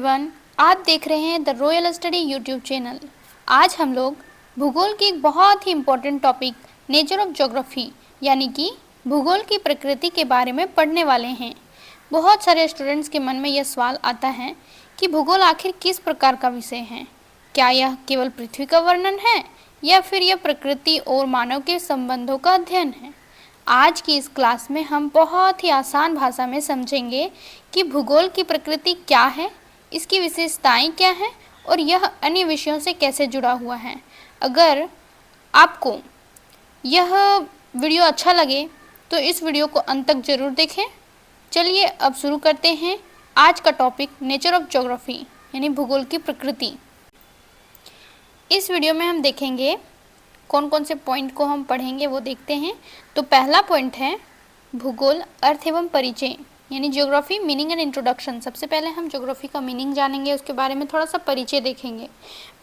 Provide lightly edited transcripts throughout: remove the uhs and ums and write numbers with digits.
Everyone, आप देख रहे हैं the royal study YouTube channel. आज हम लोग भूगोल की एक बहुत ही important topic nature of geography यानी कि भूगोल की प्रकृति के बारे में पढ़ने वाले हैं। बहुत सारे स्टूडेंट्स के मन में यह सवाल आता है कि भूगोल आखिर किस प्रकार का विषय है। क्या यह केवल पृथ्वी का वर्णन है या फिर यह प्रकृति और मानव के संबंधों का अध्ययन है। आज की इस क्लास में हम बहुत ही आसान भाषा में समझेंगे कि भूगोल की प्रकृति क्या है, इसकी विशेषताएं क्या हैं और यह अन्य विषयों से कैसे जुड़ा हुआ है। अगर आपको यह वीडियो अच्छा लगे तो इस वीडियो को अंत तक ज़रूर देखें। चलिए अब शुरू करते हैं आज का टॉपिक नेचर ऑफ ज्योग्राफी यानी भूगोल की प्रकृति। इस वीडियो में हम देखेंगे कौन कौन से पॉइंट को हम पढ़ेंगे वो देखते हैं। तो पहला पॉइंट है भूगोल अर्थ एवं परिचय यानी ज्योग्राफी मीनिंग एंड इंट्रोडक्शन। सबसे पहले हम ज्योग्राफी का मीनिंग जानेंगे, उसके बारे में थोड़ा सा परिचय देखेंगे।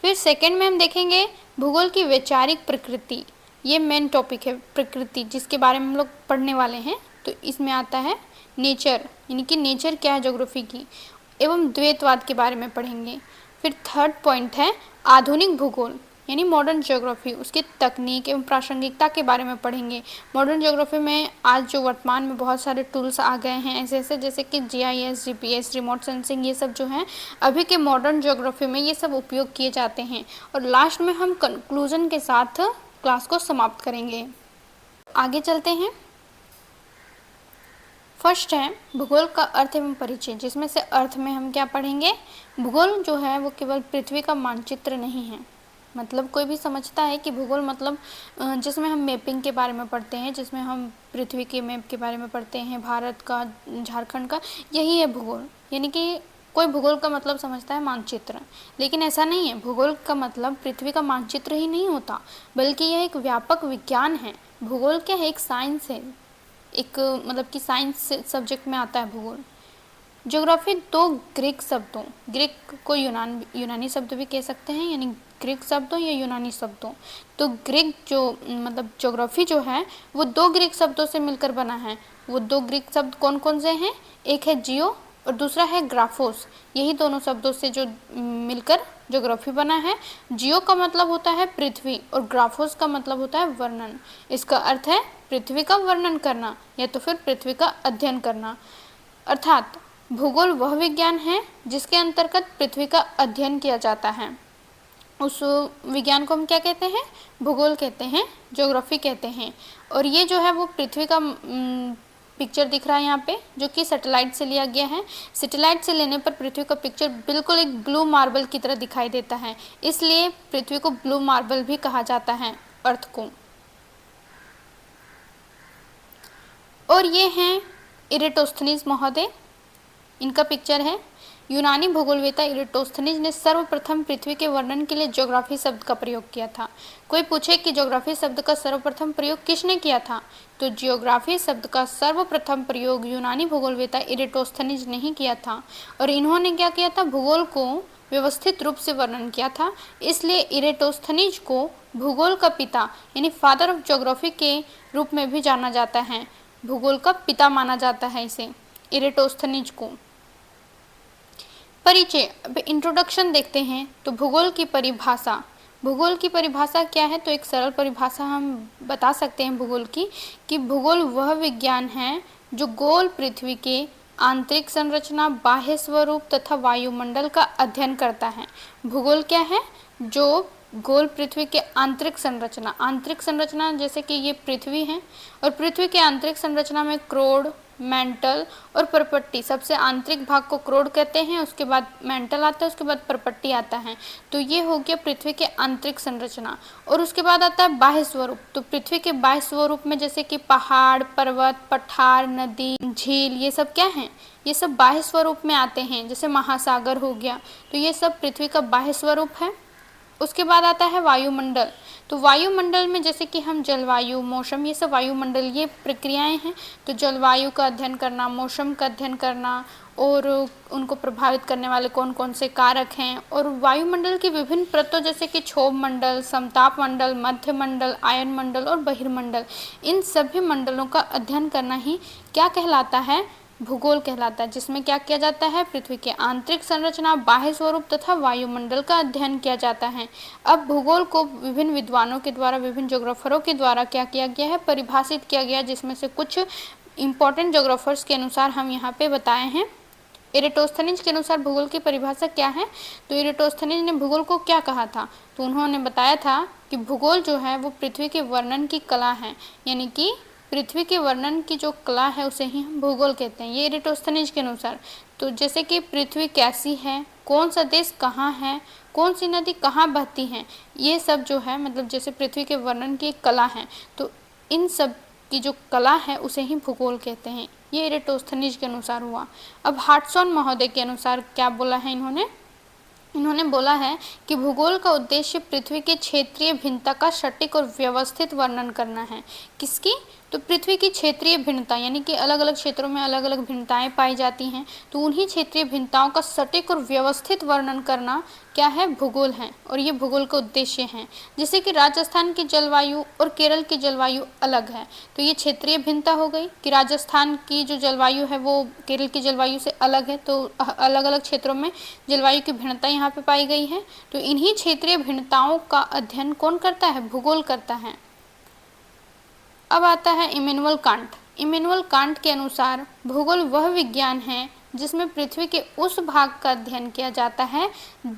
फिर सेकंड में हम देखेंगे भूगोल की वैचारिक प्रकृति। ये मेन टॉपिक है प्रकृति, जिसके बारे में हम लोग पढ़ने वाले हैं। तो इसमें आता है नेचर यानी कि नेचर क्या है ज्योग्राफी की, एवं द्वैतवाद के बारे में पढ़ेंगे। फिर थर्ड पॉइंट है आधुनिक भूगोल यानी मॉडर्न ज्योग्राफी, उसकी तकनीक एवं प्रासंगिकता के बारे में पढ़ेंगे। मॉडर्न ज्योग्राफी में आज जो वर्तमान में बहुत सारे टूल्स आ गए हैं ऐसे जैसे कि GIS, GPS, रिमोट सेंसिंग, ये सब जो हैं अभी के मॉडर्न ज्योग्राफी में ये सब उपयोग किए जाते हैं। और लास्ट में हम कंक्लूजन के साथ क्लास को समाप्त करेंगे। आगे चलते हैं। फर्स्ट है भूगोल का अर्थ एवं परिचय, जिसमें से अर्थ में हम क्या पढ़ेंगे। भूगोल जो है वो केवल पृथ्वी का मानचित्र नहीं है। मतलब कोई भी समझता है कि भूगोल मतलब जिसमें हम मैपिंग के बारे में पढ़ते हैं, जिसमें हम पृथ्वी के मैप के बारे में पढ़ते हैं, भारत का, झारखंड का, यही है भूगोल। यानी कि कोई भूगोल का मतलब समझता है मानचित्र, लेकिन ऐसा नहीं है। भूगोल का मतलब पृथ्वी का मानचित्र ही नहीं होता, बल्कि यह एक व्यापक विज्ञान है। भूगोल क्या है, एक साइंस है, एक मतलब कि साइंस सब्जेक्ट में आता है भूगोल। ज्योग्राफी दो ग्रीक शब्दों, ग्रीक को यूनानी शब्द भी कह सकते हैं, यानी ग्रीक शब्दों या यूनानी शब्दों। तो ग्रीक जो मतलब ज्योग्राफी जो है वो दो ग्रीक शब्दों से मिलकर बना है। वो दो ग्रीक शब्द कौन कौन से हैं, एक है जियो और दूसरा है ग्राफोस। यही दोनों शब्दों से जो मिलकर ज्योग्राफी बना है। जियो का मतलब होता है पृथ्वी और ग्राफोस का मतलब होता है वर्णन। इसका अर्थ है पृथ्वी का वर्णन करना या तो फिर पृथ्वी का अध्ययन करना। अर्थात भूगोल वह विज्ञान है जिसके अंतर्गत पृथ्वी का अध्ययन किया जाता है। उस विज्ञान को हम क्या कहते हैं, भूगोल कहते हैं, ज्योग्राफी कहते हैं। और ये जो है वो पृथ्वी का पिक्चर दिख रहा है यहाँ पे, जो कि सैटेलाइट से लिया गया है। सैटेलाइट से लेने पर पृथ्वी का पिक्चर बिल्कुल एक ब्लू मार्बल की तरह दिखाई देता है, इसलिए पृथ्वी को ब्लू मार्बल भी कहा जाता है, अर्थ को। और ये हैं इरेटोस्थनीज महोदय, इनका पिक्चर है। यूनानी भूगोलवेता इरेटोस्थनीज ने सर्वप्रथम पृथ्वी के वर्णन के लिए ज्योग्राफी शब्द का प्रयोग किया था। कोई पूछे कि ज्योग्राफी शब्द का सर्वप्रथम प्रयोग किसने किया था, तो ज्योग्राफी शब्द का सर्वप्रथम प्रयोग यूनानी भूगोलवेता इरेटोस्थनीज ने ही किया था। और इन्होंने क्या किया था, भूगोल को व्यवस्थित रूप से वर्णन किया था। इसलिए इरेटोस्थनीज को भूगोल का पिता यानी फादर ऑफ ज्योग्राफी के रूप में भी जाना जाता है। भूगोल का पिता माना जाता है इसे, इरेटोस्थनीज को। परिचय, अब इंट्रोडक्शन देखते हैं। तो भूगोल की परिभाषा, भूगोल की परिभाषा क्या है, तो एक सरल परिभाषा हम बता सकते हैं भूगोल की, कि भूगोल वह विज्ञान है जो गोल पृथ्वी के आंतरिक संरचना, बाह्य स्वरूप तथा वायुमंडल का अध्ययन करता है। भूगोल क्या है, जो गोल पृथ्वी के आंतरिक संरचना जैसे कि ये पृथ्वी है और पृथ्वी के आंतरिक संरचना में क्रोड, मेंटल और परपट्टी, सबसे आंतरिक भाग को क्रोड कहते हैं, उसके बाद मेंटल आता है, उसके बाद परपट्टी आता है। तो ये हो गया पृथ्वी के आंतरिक संरचना। और उसके बाद आता है बाह्य स्वरूप। तो पृथ्वी के बाह्य स्वरूप में जैसे कि पहाड़, पर्वत, पठार, नदी, झील, ये सब क्या हैं, ये सब बाह्य स्वरूप में आते हैं। जैसे महासागर हो गया, तो ये सब पृथ्वी का बाह्य स्वरूप है। उसके बाद आता है वायुमंडल। तो वायुमंडल में जैसे कि हम जलवायु, मौसम, ये सब वायुमंडल, ये प्रक्रियाएं हैं। तो जलवायु का अध्ययन करना, मौसम का अध्ययन करना और उनको प्रभावित करने वाले कौन कौन से कारक हैं। और वायुमंडल की विभिन्न परतों जैसे कि क्षोभ मंडल, समताप मंडल, मध्य मंडल, आयन मंडल और बहिर्मंडल, इन सभी मंडलों का अध्ययन करना ही क्या कहलाता है, भूगोल कहलाता है, जिसमें क्या किया जाता है, पृथ्वी के आंतरिक संरचना, बाह्य स्वरूप तथा वायुमंडल का अध्ययन किया जाता है। अब भूगोल को विभिन्न विद्वानों के द्वारा, विभिन्न ज्योग्राफरों के द्वारा क्या किया गया है, परिभाषित किया गया, जिसमें से कुछ इंपॉर्टेंट ज्योग्राफर्स के अनुसार हम यहाँ पे बताए हैं। इरेटोस्थनीज के अनुसार भूगोल की परिभाषा क्या है, तो इरेटोस्थनीज ने भूगोल को क्या कहा था, तो उन्होंने बताया था कि भूगोल जो है वो पृथ्वी के वर्णन की कला है, यानी कि पृथ्वी के वर्णन की जो कला है उसे ही हम भूगोल कहते हैं, ये इरेटोस्थनीज के अनुसार। तो जैसे कि पृथ्वी कैसी है, कौन सा देश कहाँ है, कौन सी नदी कहाँ बहती है, ये सब जो है मतलब जैसे पृथ्वी के वर्णन की एक कला है, तो इन सब की जो कला है उसे ही भूगोल कहते हैं। ये इरेटोस्थनीज के अनुसार हुआ। अब हार्टसॉन महोदय के अनुसार क्या बोला है इन्होंने बोला है कि भूगोल का उद्देश्य पृथ्वी के क्षेत्रीय भिन्नता का सटीक और व्यवस्थित वर्णन करना है। किसकी, तो पृथ्वी की क्षेत्रीय भिन्नता, यानी कि अलग अलग क्षेत्रों में अलग अलग भिन्नताएं पाई जाती हैं, तो उन्हीं क्षेत्रीय भिन्नताओं का सटीक और व्यवस्थित वर्णन करना क्या है, भूगोल है, और ये भूगोल का उद्देश्य है। जैसे कि राजस्थान की जलवायु और केरल की जलवायु अलग है, तो ये क्षेत्रीय भिन्नता हो गई कि राजस्थान की जो जलवायु है वो केरल की जलवायु से अलग है, तो अलग अलग क्षेत्रों में जलवायु की भिन्नता यहाँ पे पाई गई है। तो इन्हीं क्षेत्रीय भिन्नताओं का अध्ययन कौन करता है, भूगोल करता है। अब आता है इमैनुअल कांट। इमैनुअल कांट के अनुसार भूगोल वह विज्ञान है जिसमें पृथ्वी के उस भाग का अध्ययन किया जाता है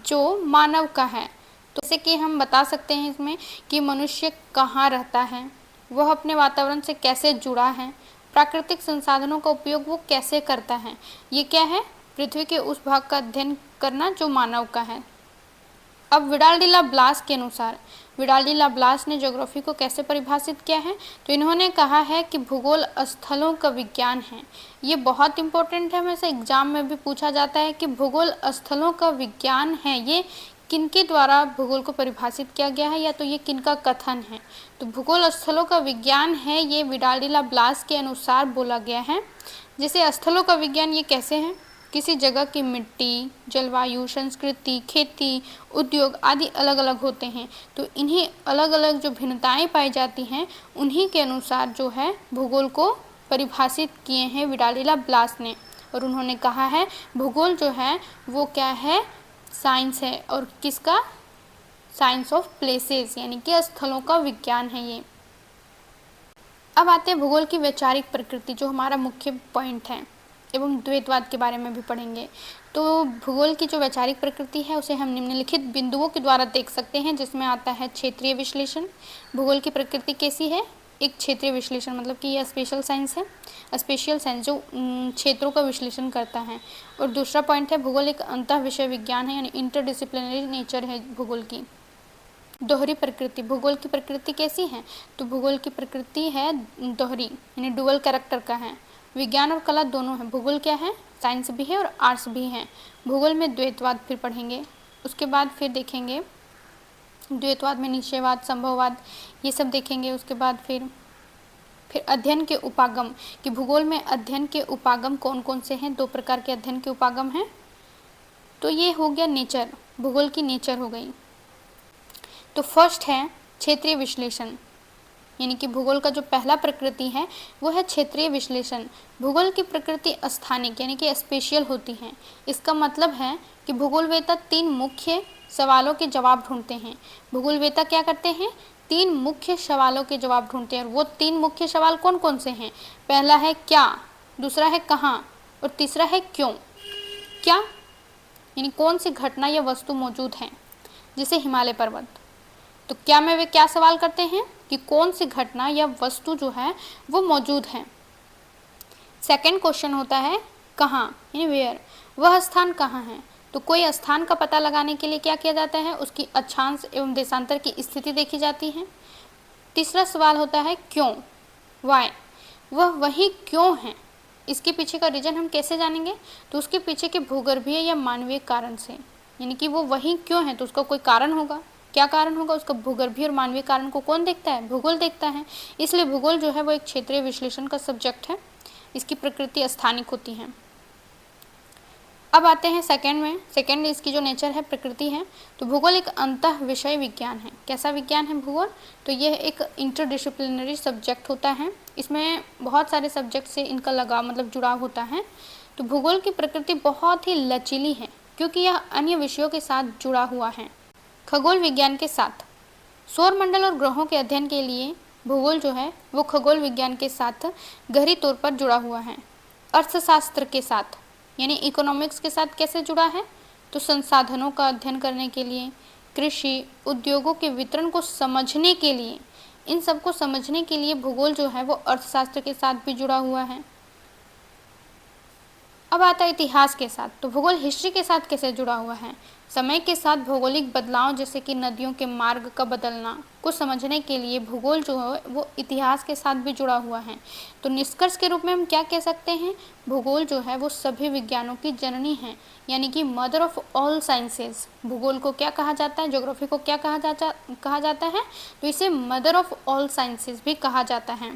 जो मानव का है। तो जैसे कि हम बता सकते हैं इसमें कि मनुष्य कहाँ रहता है, वह अपने वातावरण से कैसे जुड़ा है, प्राकृतिक संसाधनों का उपयोग वो कैसे करता है, ये क्या है, पृथ्वी के उस भाग का अध्ययन करना जो मानव का है। अब विडाल डी ला ब्लास के अनुसार, विडाल डी ला ब्लास ने ज्योग्राफी को कैसे परिभाषित किया है, तो इन्होंने कहा है कि भूगोल स्थलों का विज्ञान है। ये बहुत इंपॉर्टेंट है, हमेशा एग्जाम में भी पूछा जाता है कि भूगोल स्थलों का विज्ञान है, ये किनके द्वारा भूगोल को परिभाषित किया गया है, या तो ये किनका कथन है। तो भूगोल स्थलों का विज्ञान है, ये विडाल डी ला ब्लास के अनुसार बोला गया है। जैसे स्थलों का विज्ञान ये कैसे है, किसी जगह की मिट्टी, जलवायु, संस्कृति, खेती, उद्योग आदि अलग अलग होते हैं, तो इन्हीं अलग अलग जो भिन्नताएं पाई जाती हैं उन्हीं के अनुसार जो है भूगोल को परिभाषित किए हैं विडाल डी ला ब्लास ने। और उन्होंने कहा है भूगोल जो है वो क्या है, साइंस है, और किसका, साइंस ऑफ प्लेसेस, यानी कि स्थलों का विज्ञान है ये। अब आते हैं भूगोल की वैचारिक प्रकृति, जो हमारा मुख्य पॉइंट है, एवं द्वैतवाद के बारे में भी पढ़ेंगे। तो भूगोल की जो वैचारिक प्रकृति है उसे हम निम्नलिखित बिंदुओं के द्वारा देख सकते हैं, जिसमें आता है क्षेत्रीय विश्लेषण। भूगोल की प्रकृति कैसी है, एक क्षेत्रीय विश्लेषण, मतलब कि यह स्पेशल साइंस है, स्पेशल साइंस जो क्षेत्रों का विश्लेषण करता है। और दूसरा पॉइंट है भूगोल एक अंतः विषय विज्ञान है, यानी इंटरडिसिप्लिनरी नेचर है भूगोल की। दोहरी प्रकृति, भूगोल की प्रकृति कैसी है, तो भूगोल की प्रकृति है दोहरी, यानी डुअल कैरेक्टर का है। विज्ञान और कला दोनों है, भूगोल क्या है, साइंस भी है और आर्ट्स भी है। भूगोल में द्वैतवाद फिर पढ़ेंगे, उसके बाद फिर देखेंगे द्वैतवाद में निश्चयवाद, संभववाद, ये सब देखेंगे। उसके बाद फिर अध्ययन के उपागम, कि भूगोल में अध्ययन के उपागम कौन कौन से हैं, दो प्रकार के अध्ययन के उपागम हैं। तो ये हो गया नेचर, भूगोल की नेचर हो गई। तो फर्स्ट है क्षेत्रीय विश्लेषण, यानी कि भूगोल का जो पहला प्रकृति है वो है क्षेत्रीय विश्लेषण। भूगोल की प्रकृति स्थानिक यानी कि स्पेशियल होती है। इसका मतलब है कि भूगोलवेत्ता तीन मुख्य सवालों के जवाब ढूंढते हैं। भूगोलवेत्ता क्या करते हैं, तीन मुख्य सवालों के जवाब ढूंढते हैं। और वो तीन मुख्य सवाल कौन कौन से हैं, पहला है क्या, दूसरा है कहाँ, और तीसरा है क्यों। क्या यानी कौन सी घटना या वस्तु मौजूद है, जैसे हिमालय पर्वत, तो क्या में वे क्या सवाल करते हैं कि कौन सी घटना या वस्तु जो है वो मौजूद है। सेकंड क्वेश्चन होता है कहाँ, यानी वेयर, वह स्थान कहाँ है। तो कोई स्थान का पता लगाने के लिए क्या किया जाता है, उसकी अक्षांश एवं देशांतर की स्थिति देखी जाती है। तीसरा सवाल होता है क्यों, वाई, वह वही क्यों है, इसके पीछे का रीजन हम कैसे जानेंगे, तो उसके पीछे के भूगर्भीय या मानवीय कारण से, यानी कि वो वही क्यों है तो उसका कोई कारण होगा। क्या कारण होगा, उसका भूगर्भीय और मानवीय कारण को कौन देखता है, भूगोल देखता है। इसलिए भूगोल जो है वो एक क्षेत्रीय विश्लेषण का सब्जेक्ट है। इसकी प्रकृति स्थानिक होती है। अब आते हैं सेकंड में। सेकंड इसकी जो नेचर है, प्रकृति है। तो भूगोल एक अंतः विषय विज्ञान है। कैसा विज्ञान है भूगोल? तो यह एक इंटरडिसिप्लिनरी सब्जेक्ट होता है। इसमें बहुत सारे सब्जेक्ट से इनका लगाव मतलब जुड़ाव होता है। तो भूगोल की प्रकृति बहुत ही लचीली है क्योंकि यह अन्य विषयों के साथ जुड़ा हुआ है। खगोल विज्ञान के साथ सौरमंडल और ग्रहों के अध्ययन के लिए भूगोल जो है वो खगोल विज्ञान के साथ गहरी तौर पर जुड़ा हुआ है। अर्थशास्त्र के साथ यानी इकोनॉमिक्स के साथ कैसे जुड़ा है? तो संसाधनों का अध्ययन करने के लिए, कृषि उद्योगों के वितरण को समझने के लिए, इन सब को समझने के लिए भूगोल जो है वो अर्थशास्त्र के साथ भी जुड़ा हुआ है। अब आता है इतिहास के साथ। तो भूगोल हिस्ट्री के साथ कैसे जुड़ा हुआ है? समय के साथ भौगोलिक बदलाव जैसे कि नदियों के मार्ग का बदलना को समझने के लिए भूगोल जो है वो इतिहास के साथ भी जुड़ा हुआ है। तो निष्कर्ष के रूप में हम क्या कह सकते हैं? भूगोल जो है वो सभी विज्ञानों की जननी है, यानी कि मदर ऑफ ऑल साइंसेज। भूगोल को क्या कहा जाता है? ज्योग्राफी को क्या कहा जाता है? तो इसे मदर ऑफ ऑल साइंसेज भी कहा जाता है।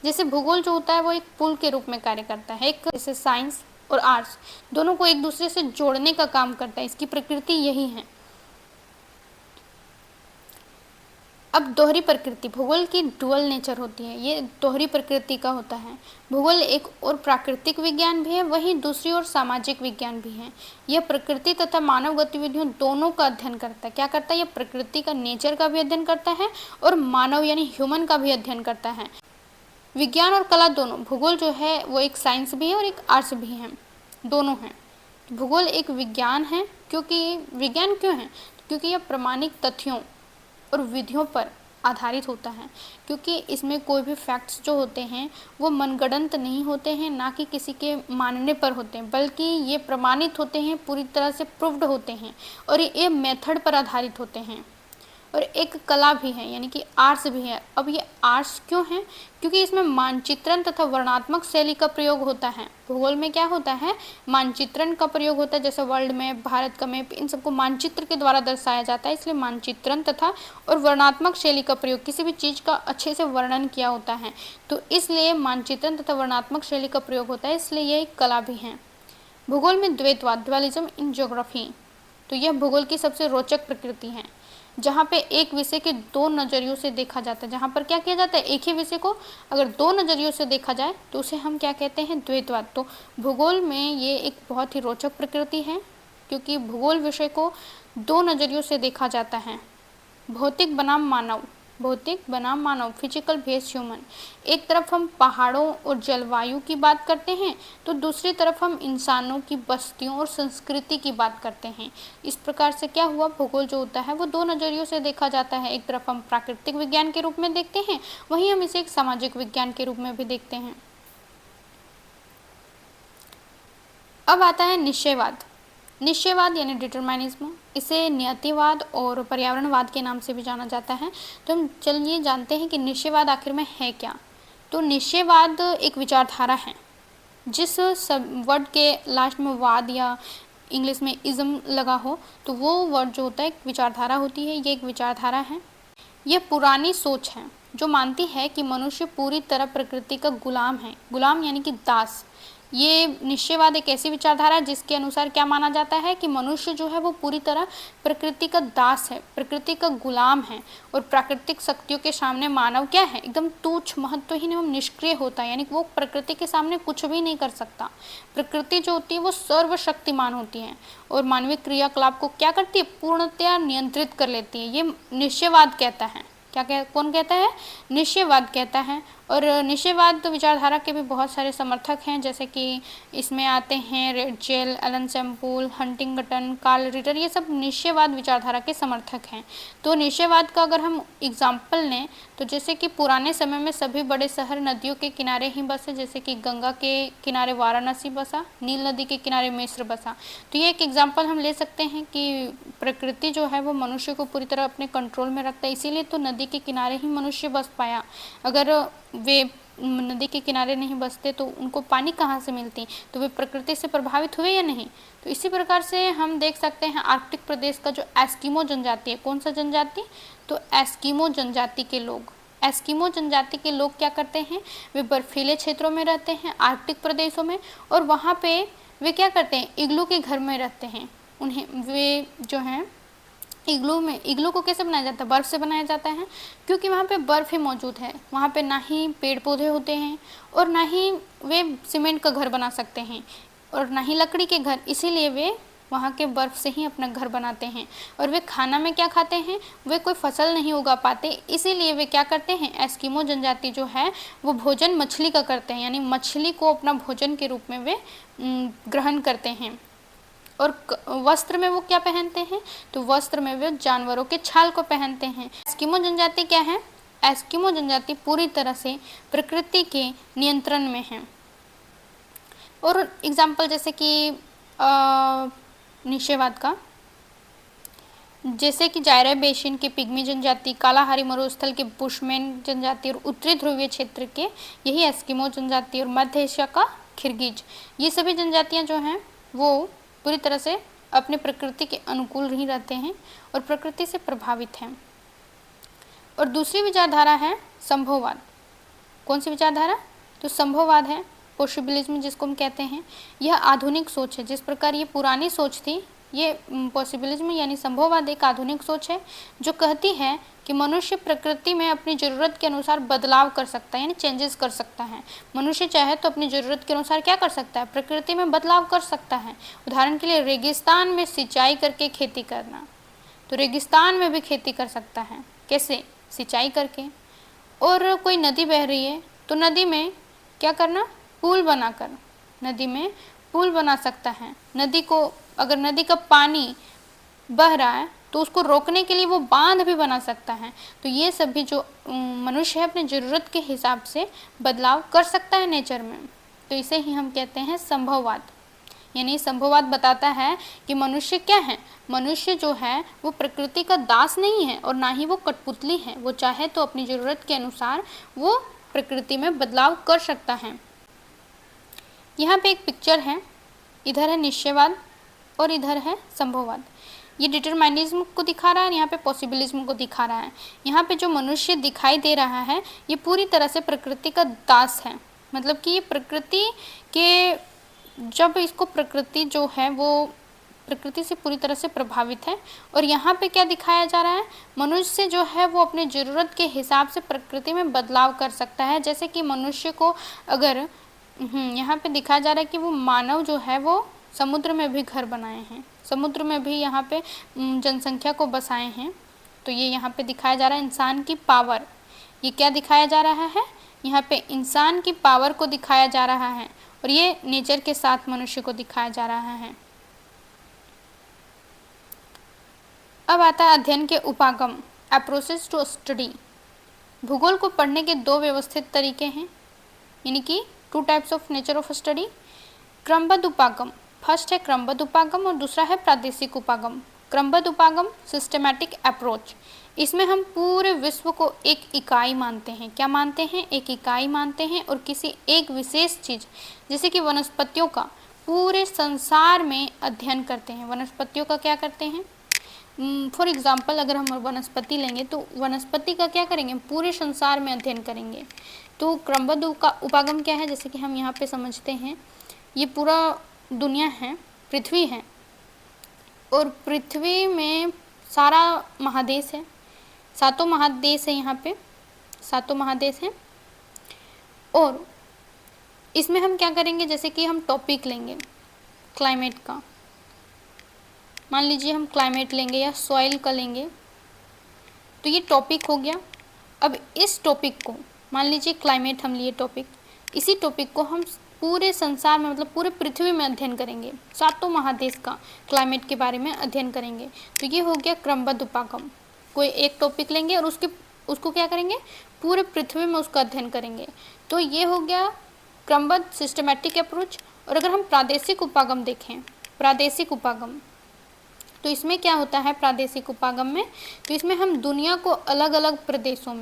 जैसे भूगोल जो होता है वो एक पुल के रूप में कार्य करता है। एक जैसे साइंस और आर्ट्स दोनों को एक दूसरे से जोड़ने का काम करता है। इसकी प्रकृति यही है। अब दोहरी प्रकृति, भूगोल की डुअल नेचर होती है, ये दोहरी प्रकृति का होता है। भूगोल एक और प्राकृतिक विज्ञान भी है, वहीं दूसरी ओर सामाजिक विज्ञान भी है। यह प्रकृति तथा मानव गतिविधियों दोनों का अध्ययन करता है। क्या करता है? यह प्रकृति का नेचर का भी अध्ययन करता है और मानव यानी ह्यूमन का भी अध्ययन करता है। विज्ञान और कला दोनों, भूगोल जो है वो एक साइंस भी है और एक आर्ट्स भी है, दोनों हैं। भूगोल एक विज्ञान है क्योंकि विज्ञान क्यों है? क्योंकि यह प्रामाणिक तथ्यों और विधियों पर आधारित होता है, क्योंकि इसमें कोई भी फैक्ट्स जो होते हैं वो मनगढ़ंत नहीं होते हैं, ना कि किसी के मानने पर होते हैं, बल्कि ये प्रमाणित होते हैं, पूरी तरह से प्रूव्ड होते हैं और ये मेथड पर आधारित होते हैं। और एक कला भी है यानी कि आर्ट्स भी है। अब ये आर्ट्स क्यों है? क्योंकि इसमें मानचित्रण तथा वर्णनात्मक शैली का प्रयोग होता है। भूगोल में क्या होता है? मानचित्रण का प्रयोग होता है, जैसे वर्ल्ड मैप, भारत का मैप, इन सबको मानचित्र के द्वारा दर्शाया जाता है। इसलिए मानचित्रण तथा और वर्णनात्मक शैली का प्रयोग, किसी भी चीज़ का अच्छे से वर्णन किया होता है, तो इसलिए मानचित्रण तथा वर्णनात्मक शैली का प्रयोग होता है, इसलिए ये एक कला भी है। भूगोल में द्वैतवाद, ड्युअलिज्म इन ज्योग्राफी, तो यह भूगोल की सबसे रोचक प्रकृति है, जहाँ पे एक विषय के दो नज़रियों से देखा जाता है। जहाँ पर क्या किया जाता है? एक ही विषय को अगर दो नज़रियों से देखा जाए तो उसे हम क्या कहते हैं? द्वैतवाद। तो भूगोल में ये एक बहुत ही रोचक प्रकृति है क्योंकि भूगोल विषय को दो नज़रियों से देखा जाता है। भौतिक बनाम मानव, भौतिक बनाम मानव, फिजिकल बेस ह्यूमन। एक तरफ हम पहाड़ों और जलवायु की बात करते हैं तो दूसरी तरफ हम इंसानों की बस्तियों और संस्कृति की बात करते हैं। इस प्रकार से क्या हुआ? भूगोल जो होता है वो दो नज़रियों से देखा जाता है। एक तरफ हम प्राकृतिक विज्ञान के रूप में देखते हैं, वहीं हम इसे एक सामाजिक विज्ञान के रूप में भी देखते हैं। अब आता है निश्चयवाद। निश्चयवाद यानी डिटरमाइनिज्म, इसे नियतिवाद और पर्यावरणवाद के नाम से भी जाना जाता है। तो हम चलिए जानते हैं कि निश्चयवाद आखिर में है क्या। तो निश्चयवाद एक विचारधारा है जिस सब वर्ड के लास्ट में वाद या इंग्लिश में इज्म लगा हो तो वो वर्ड जो होता है एक विचारधारा होती है। ये एक विचारधारा है। यह पुरानी सोच है जो मानती है कि मनुष्य पूरी तरह प्रकृति का गुलाम है। गुलाम यानी कि दास। ये निश्चयवाद एक ऐसी विचारधारा है जिसके अनुसार क्या माना जाता है कि मनुष्य जो है वो पूरी तरह प्रकृति का दास है, प्रकृति का गुलाम है और प्राकृतिक शक्तियों के सामने मानव क्या है? एकदम तुच्छ, महत्वहीन एवं निष्क्रिय होता है, यानी कि वो प्रकृति के सामने कुछ भी नहीं कर सकता। प्रकृति जो होती है वो सर्वशक्तिमान होती है और मानवीय क्रियाकलाप को क्या करती है? पूर्णतया नियंत्रित कर लेती है। ये निश्चयवाद कहता है। कौन कहता है? निश्चयवाद कहता है। और निश्चयवाद विचारधारा के भी बहुत सारे समर्थक हैं, जैसे कि इसमें आते हैं Ratzel, Ellen Semple, Huntington, Carl Ritter, ये सब निश्चयवाद विचारधारा के समर्थक हैं। तो निश्चयवाद का अगर हम एग्जाम्पल लें तो जैसे कि पुराने समय में सभी बड़े शहर नदियों के किनारे ही बसे, जैसे कि गंगा के किनारे वाराणसी बसा, नील नदी के किनारे मिस्र बसा। तो ये एक एग्जाम्पल हम ले सकते हैं कि प्रकृति जो है वो मनुष्य को पूरी तरह अपने कंट्रोल में रखता है, इसीलिए तो नदी के किनारे ही मनुष्य बस पाया। अगर वे नदी के किनारे नहीं बसते तो उनको पानी कहाँ से मिलती? तो वे प्रकृति से प्रभावित हुए या नहीं? तो इसी प्रकार से हम देख सकते हैं आर्कटिक प्रदेश का जो एस्किमो जनजाति है, कौन सा जनजाति? तो एस्किमो जनजाति के लोग। एस्किमो जनजाति के लोग क्या करते हैं? वे बर्फीले क्षेत्रों में रहते हैं, आर्कटिक प्रदेशों में, और वहाँ पे वे क्या करते हैं, इग्लू के घर में रहते हैं। उन्हें वे जो हैं इग्लू को कैसे बनाया जाता है, बर्फ़ से बनाया जाता है, क्योंकि वहाँ पे बर्फ़ ही मौजूद है। वहाँ पे ना ही पेड़ पौधे होते हैं और ना ही वे सीमेंट का घर बना सकते हैं और ना ही लकड़ी के घर, इसीलिए वे वहाँ के बर्फ़ से ही अपना घर बनाते हैं। और वे खाना में क्या खाते हैं, वे कोई फसल नहीं उगा पाते, इसीलिए वे क्या करते हैं, एस्किमो जनजाति जो है वो भोजन मछली का करते हैं, यानी मछली को अपना भोजन के रूप में वे ग्रहण करते हैं। और वस्त्र में वो क्या पहनते हैं, तो वस्त्र में वे जानवरों के छाल को पहनते हैं। एस्किमो जनजाति क्या है, एस्किमो जनजाति पूरी तरह से प्रकृति के नियंत्रण में है। और एग्जाम्पल जैसे कि निषेधवाद का, जैसे कि जायरा बेसिन के पिग्मी जनजाति, कालाहारी मरुस्थल के बुशमैन जनजाति और उत्तरी ध्रुवीय क्षेत्र के यही एस्किमो जनजाति और मध्य एशिया का खिरगिज, ये सभी जनजातियां जो हैं वो पूरी तरह से अपने प्रकृति के अनुकूल नहीं रहते हैं और प्रकृति से प्रभावित हैं। और दूसरी विचारधारा है संभववाद। कौन सी विचारधारा, तो संभववाद है, पॉसिबिलिज्म जिसको हम कहते हैं। यह आधुनिक सोच है, जिस प्रकार ये पुरानी सोच थी, ये पॉसिबिलिज्म यानी संभववाद एक आधुनिक सोच है जो कहती है कि मनुष्य प्रकृति में अपनी ज़रूरत के अनुसार बदलाव कर सकता है, यानी चेंजेस कर सकता है। मनुष्य चाहे तो अपनी ज़रूरत के अनुसार क्या कर सकता है, प्रकृति में बदलाव कर सकता है। उदाहरण के लिए रेगिस्तान में सिंचाई करके खेती करना, तो रेगिस्तान में भी खेती कर सकता है, कैसे, सिंचाई करके। और कोई नदी बह रही है तो नदी में क्या करना, पुल बनाकर नदी में पुल बना सकता है। नदी को, अगर नदी का पानी बह रहा है तो उसको रोकने के लिए वो बांध भी बना सकता है। तो ये सभी जो मनुष्य है अपनी ज़रूरत के हिसाब से बदलाव कर सकता है नेचर में, तो इसे ही हम कहते हैं संभववाद। यानी संभववाद बताता है कि मनुष्य क्या है, मनुष्य जो है वो प्रकृति का दास नहीं है और ना ही वो कठपुतली है। वो चाहे तो अपनी ज़रूरत के अनुसार वो प्रकृति में बदलाव कर सकता है। यहाँ पे एक पिक्चर है, इधर है निश्चयवाद और इधर है संभववाद। ये डिटरमाइनिज्म को दिखा रहा है, यहाँ पे पॉसिबिलिज्म को दिखा रहा है। यहाँ पे जो मनुष्य दिखाई दे रहा है ये पूरी तरह से प्रकृति का दास है, मतलब कि ये प्रकृति के, जब इसको प्रकृति जो है वो प्रकृति से पूरी तरह से प्रभावित है। और यहाँ पे क्या दिखाया जा रहा है, मनुष्य जो है वो अपनी ज़रूरत के हिसाब से प्रकृति में बदलाव कर सकता है। जैसे कि मनुष्य को अगर यहाँ पे दिखाया जा रहा है कि वो मानव जो है वो समुद्र में भी घर बनाए हैं, समुद्र में भी यहाँ पे जनसंख्या को बसाए हैं। तो ये यहाँ पे दिखाया जा रहा है इंसान की पावर। ये क्या दिखाया जा रहा है, यहाँ पे इंसान की पावर को दिखाया जा रहा है और ये नेचर के साथ मनुष्य को दिखाया जा रहा है। अब आता है अध्ययन के उपागम, अप्रोचेस टू स्टडी। भूगोल को पढ़ने के दो व्यवस्थित तरीके हैं, यानी कि 2 types of nature of study. क्रमबद्ध उपागम, फर्स्ट है क्रमबद्ध उपागम और दूसरा है प्रादेशिक उपागम। क्रमबद्ध उपागम सिस्टेमैटिक अप्रोच, इसमें हम पूरे विश्व को एक इकाई मानते हैं। क्या मानते हैं, एक इकाई मानते हैं और किसी एक विशेष चीज़ जैसे कि वनस्पतियों का पूरे संसार में अध्ययन करते हैं। वनस्पतियों का क्या करते हैं, फॉर एग्ज़ाम्पल अगर हम वनस्पति लेंगे तो वनस्पति का क्या करेंगे, पूरे संसार में अध्ययन करेंगे। तो क्रमबद्ध उपागम क्या है, जैसे कि हम यहाँ पे समझते हैं ये पूरा दुनिया है, पृथ्वी है और पृथ्वी में सारा महादेश है, 7 महादेश है, यहाँ पे 7 महादेश हैं। और इसमें हम क्या करेंगे, जैसे कि हम टॉपिक लेंगे क्लाइमेट का, मान लीजिए हम क्लाइमेट लेंगे या सॉइल का लेंगे, तो ये टॉपिक हो गया। अब इस टॉपिक को मान लीजिए क्लाइमेट हम लिए टॉपिक, इसी टॉपिक को हम पूरे संसार में मतलब पूरे पृथ्वी में अध्ययन करेंगे, 7 महादेश का क्लाइमेट के बारे में अध्ययन करेंगे। तो ये हो गया क्रमबद्ध उपागम। कोई एक टॉपिक लेंगे और उसको क्या करेंगे, पूरे पृथ्वी में उसका अध्ययन करेंगे। तो ये हो गया क्रमबद्ध सिस्टमैटिक अप्रोच। और अगर हम प्रादेशिक उपागम देखें, प्रादेशिक उपागम, तो इसमें क्या होता है प्रादेशिक उपागम में, तो इसमें हम दुनिया को अलग अलग प्रदेशों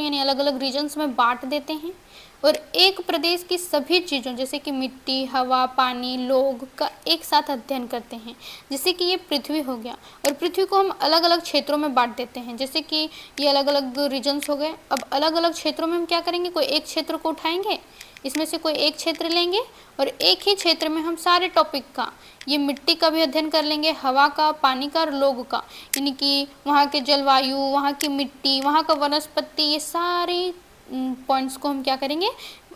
यानी अलग अलग रीजन्स में बांट देते हैं और एक प्रदेश की सभी चीज़ों जैसे कि मिट्टी, हवा, पानी, लोग का एक साथ अध्ययन करते हैं। जैसे कि ये पृथ्वी हो गया और पृथ्वी को हम अलग अलग क्षेत्रों में बांट देते हैं, जैसे कि ये अलग अलग रीजन्स हो गए। अब अलग अलग क्षेत्रों में हम क्या करेंगे, कोई एक क्षेत्र को उठाएंगे इसमें से कोई एक क्षेत्र लेंगे और एक ही क्षेत्र में हम सारे टॉपिक का, ये मिट्टी का भी अध्ययन कर लेंगे, हवा का, पानी का और लोग का, यानी कि वहाँ के जलवायु, वहाँ की मिट्टी, वहाँ का वनस्पति, ये सारे पॉइंट्स को हम क्या करेंगे,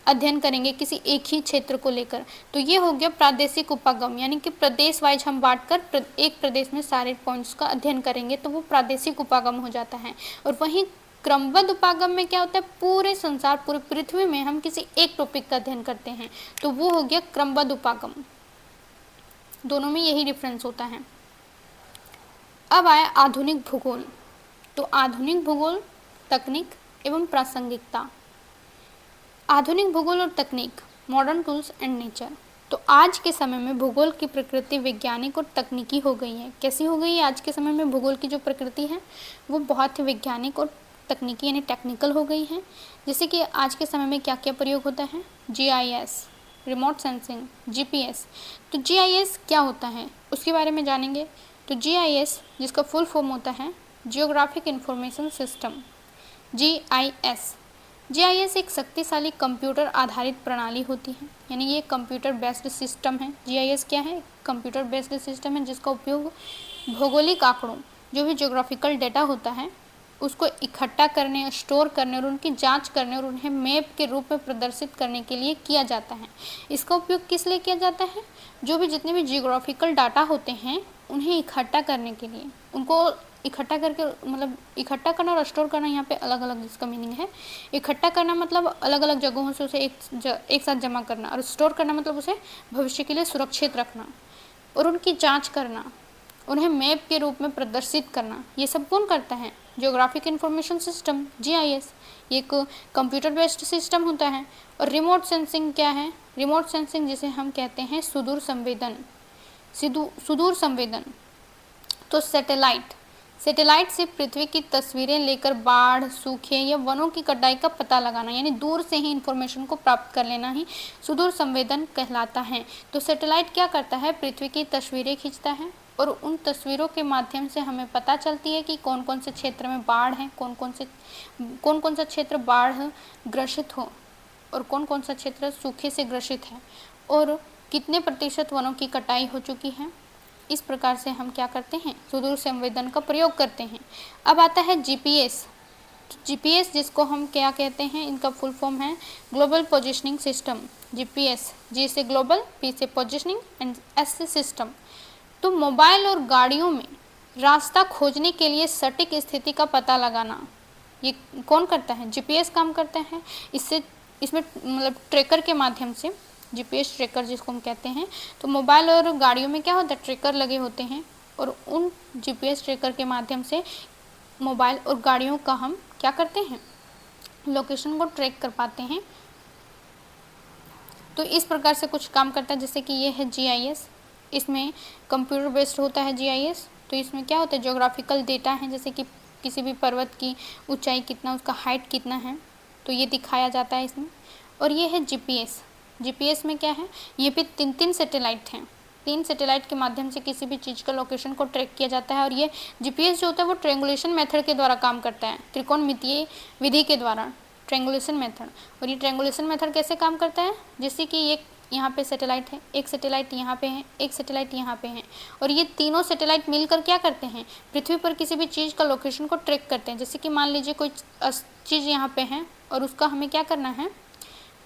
अध्ययन करेंगे किसी एक ही क्षेत्र को लेकर। तो ये हो गया प्रादेशिक उपागम, यानी कि प्रदेश वाइज हम बांटकर एक प्रदेश में सारे पॉइंट्स का अध्ययन करेंगे, तो वो प्रादेशिक उपागम हो जाता है। और वहीं क्रमबद्ध उपागम में क्या होता है, पूरे संसार, पूरे पृथ्वी में हम किसी एक टॉपिक का अध्ययन करते हैं, तो वो हो गया क्रमबद्ध उपागम। दोनों में यही डिफरेंस होता है। अब आया आधुनिक भूगोल। तो आधुनिक भूगोल, तकनीक एवं प्रासंगिकता। आधुनिक भूगोल और तकनीक, मॉडर्न टूल्स एंड नेचर। तो आज के समय में भूगोल की प्रकृति वैज्ञानिक और तकनीकी हो गई है। कैसी हो गई है आज के समय में भूगोल की जो प्रकृति है वो बहुत ही वैज्ञानिक और तकनीकी यानी टेक्निकल हो गई है। जैसे कि आज के समय में क्या क्या प्रयोग होता है, GIS, रिमोट सेंसिंग, GPS। तो GIS क्या होता है उसके बारे में जानेंगे। तो GIS जिसका फुल फॉर्म होता है geographic information system, GIS। GIS एक शक्तिशाली कंप्यूटर आधारित प्रणाली होती है, यानी ये कंप्यूटर बेस्ड सिस्टम है। GIS क्या है, कंप्यूटर बेस्ड सिस्टम है जिसका उपयोग भौगोलिक आंकड़ों, जो भी ज्योग्राफिकल डेटा होता है उसको इकट्ठा करने, स्टोर करने और उनकी जांच करने और उन्हें मैप के रूप में प्रदर्शित करने के लिए किया जाता है। इसका उपयोग किस लिए किया जाता है, जो भी जितने भी जियोग्राफिकल डाटा होते हैं उन्हें इकट्ठा करने के लिए, उनको इकट्ठा करके, मतलब इकट्ठा करना और स्टोर करना यहाँ पे अलग अलग इसका मीनिंग है। इकट्ठा करना मतलब अलग अलग जगहों से उसे एक साथ जमा करना, और स्टोर करना मतलब उसे भविष्य के लिए सुरक्षित रखना, और उनकी जांच करना, उन्हें मैप के रूप में प्रदर्शित करना। ये सब कौन करता है, जियोग्राफिक इंफॉर्मेशन सिस्टम, GIS। ये एक कंप्यूटर बेस्ड सिस्टम होता है। और रिमोट सेंसिंग क्या है, रिमोट सेंसिंग जिसे हम कहते हैं सुदूर संवेदन, सुदूर संवेदन। तो सैटेलाइट से पृथ्वी की तस्वीरें लेकर बाढ़, सूखे या वनों की कटाई का पता लगाना, यानी दूर से ही इंफॉर्मेशन को प्राप्त कर लेना ही सुदूर संवेदन कहलाता है। तो सैटेलाइट क्या करता है, पृथ्वी की तस्वीरें खींचता है और उन तस्वीरों के माध्यम से हमें पता चलती है कि कौन कौन से क्षेत्र में बाढ़ है, कौन कौन सा क्षेत्र बाढ़ ग्रसित हो और कौन कौन सा क्षेत्र सूखे से ग्रसित है, और कितने प्रतिशत वनों की कटाई हो चुकी है। इस प्रकार से हम क्या करते हैं, सुदूर संवेदन का प्रयोग करते हैं। अब आता है GPS। GPS जिसको हम क्या कहते हैं, इनका फुल फॉर्म है global positioning system, GPS। G से ग्लोबल, P से पोजिशनिंग एंड S से सिस्टम। तो मोबाइल और गाड़ियों में रास्ता खोजने के लिए सटीक स्थिति का पता लगाना, ये कौन करता है, GPS काम करता है। इसमें मतलब ट्रैकर के माध्यम से, GPS ट्रैकर जिसको हम कहते हैं। तो मोबाइल और गाड़ियों में क्या होता है, ट्रैकर लगे होते हैं, और उन GPS ट्रैकर के माध्यम से मोबाइल और गाड़ियों का हम क्या करते हैं, लोकेशन को ट्रैक कर पाते हैं। तो इस प्रकार से कुछ काम करता है। जैसे कि ये है GIS, इसमें कंप्यूटर बेस्ड होता है GIS। तो इसमें क्या होता है, ज्योग्राफिकल डेटा है, जैसे कि किसी भी पर्वत की ऊंचाई कितना, उसका हाइट कितना है, तो ये दिखाया जाता है इसमें। और ये है GPS में क्या है, ये भी तीन सैटेलाइट हैं, 3 सैटेलाइट के माध्यम से किसी भी चीज़ का लोकेशन को ट्रैक किया जाता है। और ये GPS जो होता है वो ट्रायंगुलेशन मेथड के द्वारा काम करता है, त्रिकोणमितीय विधि के द्वारा, ट्रायंगुलेशन मेथड। और ये ट्रायंगुलेशन मेथड कैसे काम करता है, जैसे कि एक यहाँ पे सैटेलाइट है, एक सैटेलाइट यहाँ पे है, एक सैटेलाइट यहाँ पे है, और ये तीनों सैटेलाइट मिलकर क्या करते हैं, पृथ्वी पर किसी भी चीज़ का लोकेशन को ट्रैक करते हैं। जैसे कि मान लीजिए कोई चीज़ यहाँ पे है और उसका हमें क्या करना है,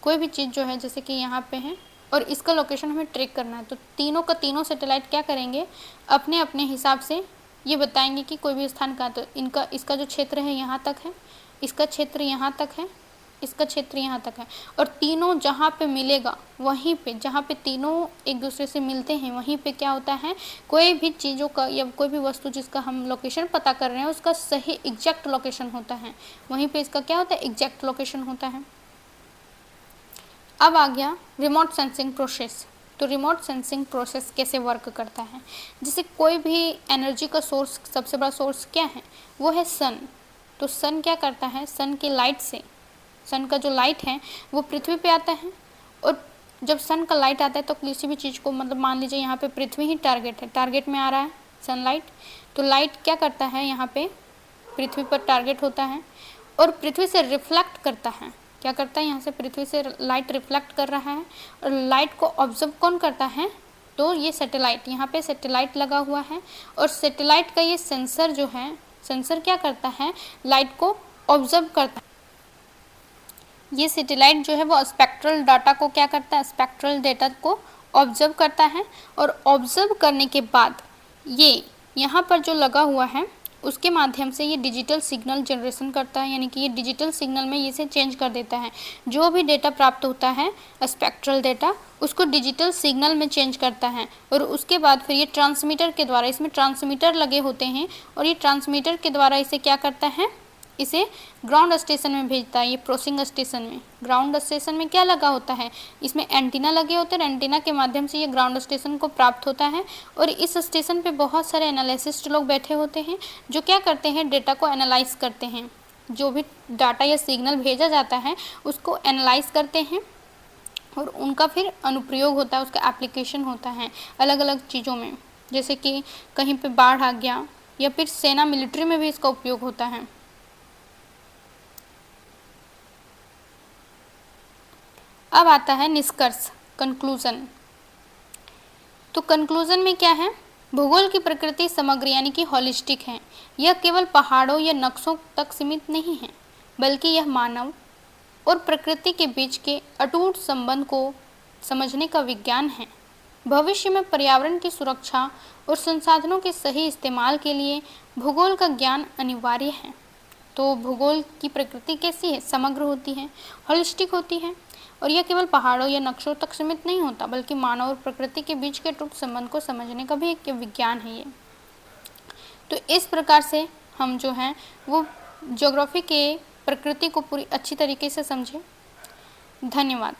कोई भी चीज़ जो है जैसे कि यहाँ पे है और इसका लोकेशन हमें ट्रैक करना है। तो तीनों सैटेलाइट क्या करेंगे, अपने अपने हिसाब से ये बताएंगे कि कोई भी स्थान का, तो इसका जो क्षेत्र है यहाँ तक है, इसका क्षेत्र यहाँ तक है, इसका क्षेत्र यहाँ तक है। और तीनों जहाँ पे मिलेगा वहीं पे, जहाँ पे तीनों एक दूसरे से मिलते हैं वहीं पे क्या होता है, कोई भी चीज़ों का या कोई भी वस्तु जिसका हम लोकेशन पता कर रहे हैं उसका सही एग्जैक्ट लोकेशन होता है, वहीं पे इसका क्या होता है, एग्जैक्ट लोकेशन होता है। अब आ गया रिमोट सेंसिंग प्रोसेस। तो रिमोट सेंसिंग प्रोसेस कैसे वर्क करता है, जैसे कोई भी एनर्जी का सोर्स, सबसे बड़ा सोर्स क्या है, वो है सन। तो सन क्या करता है, सन की लाइट से, सन का जो लाइट है वो पृथ्वी पे आता है, और जब सन का लाइट आता है तो किसी भी चीज़ को, मतलब मान लीजिए यहाँ पे पृथ्वी ही टारगेट है, टारगेट में आ रहा है सनलाइट, तो लाइट क्या करता है, यहाँ पे पृथ्वी पर टारगेट होता है और पृथ्वी से रिफ्लेक्ट करता है, क्या करता है, यहाँ से पृथ्वी से लाइट रिफ्लेक्ट कर रहा है और लाइट को ऑब्जर्व कौन करता है, तो ये सैटेलाइट, यहाँ पे सैटेलाइट लगा हुआ है और सैटेलाइट का ये सेंसर जो है, सेंसर क्या करता है, लाइट को ऑब्जर्व करता है। ये सैटेलाइट जो है वो स्पेक्ट्रल डाटा को क्या करता है, स्पेक्ट्रल डेटा को ऑब्जर्व करता है और ऑब्जर्व करने के बाद ये यहाँ पर जो लगा हुआ है उसके माध्यम से ये डिजिटल सिग्नल जनरेशन करता है, यानी कि ये डिजिटल सिग्नल में इसे चेंज कर देता है। जो भी डेटा प्राप्त होता है स्पेक्ट्रल डेटा, उसको डिजिटल सिग्नल में चेंज करता है और उसके बाद फिर ये ट्रांसमीटर के द्वारा, इसमें ट्रांसमीटर लगे होते हैं और ये ट्रांसमीटर के द्वारा इसे क्या करता है, इसे ग्राउंड स्टेशन में भेजता है। ये प्रोसेसिंग स्टेशन में, ग्राउंड स्टेशन में क्या लगा होता है, इसमें एंटीना लगे होते हैं, एंटीना के माध्यम से ये ग्राउंड स्टेशन को प्राप्त होता है और इस स्टेशन पे बहुत सारे एनालिसिस्ट लोग बैठे होते हैं जो क्या करते हैं, डेटा को एनालाइज करते हैं। जो भी डाटा या सिग्नल भेजा जाता है उसको एनालाइज करते हैं और उनका फिर अनुप्रयोग होता है, उसका एप्लीकेशन होता है अलग अलग चीज़ों में, जैसे कि कहीं पर बाढ़ आ गया या फिर सेना मिलिट्री में भी इसका उपयोग होता है। अब आता है निष्कर्ष, कंक्लूजन। तो कंक्लूजन में क्या है, भूगोल की प्रकृति समग्र यानी कि होलिस्टिक है। यह केवल पहाड़ों या नक्शों तक सीमित नहीं है, बल्कि यह मानव और प्रकृति के बीच के अटूट संबंध को समझने का विज्ञान है। भविष्य में पर्यावरण की सुरक्षा और संसाधनों के सही इस्तेमाल के लिए भूगोल का ज्ञान अनिवार्य है। तो भूगोल की प्रकृति कैसी है, समग्र होती है, होलिस्टिक होती है और यह केवल पहाड़ों या नक्शों तक सीमित नहीं होता, बल्कि मानव और प्रकृति के बीच के अटूट संबंध को समझने का भी एक विज्ञान है ये। तो इस प्रकार से हम जो हैं वो ज्योग्राफी के प्रकृति को पूरी अच्छी तरीके से समझें। धन्यवाद।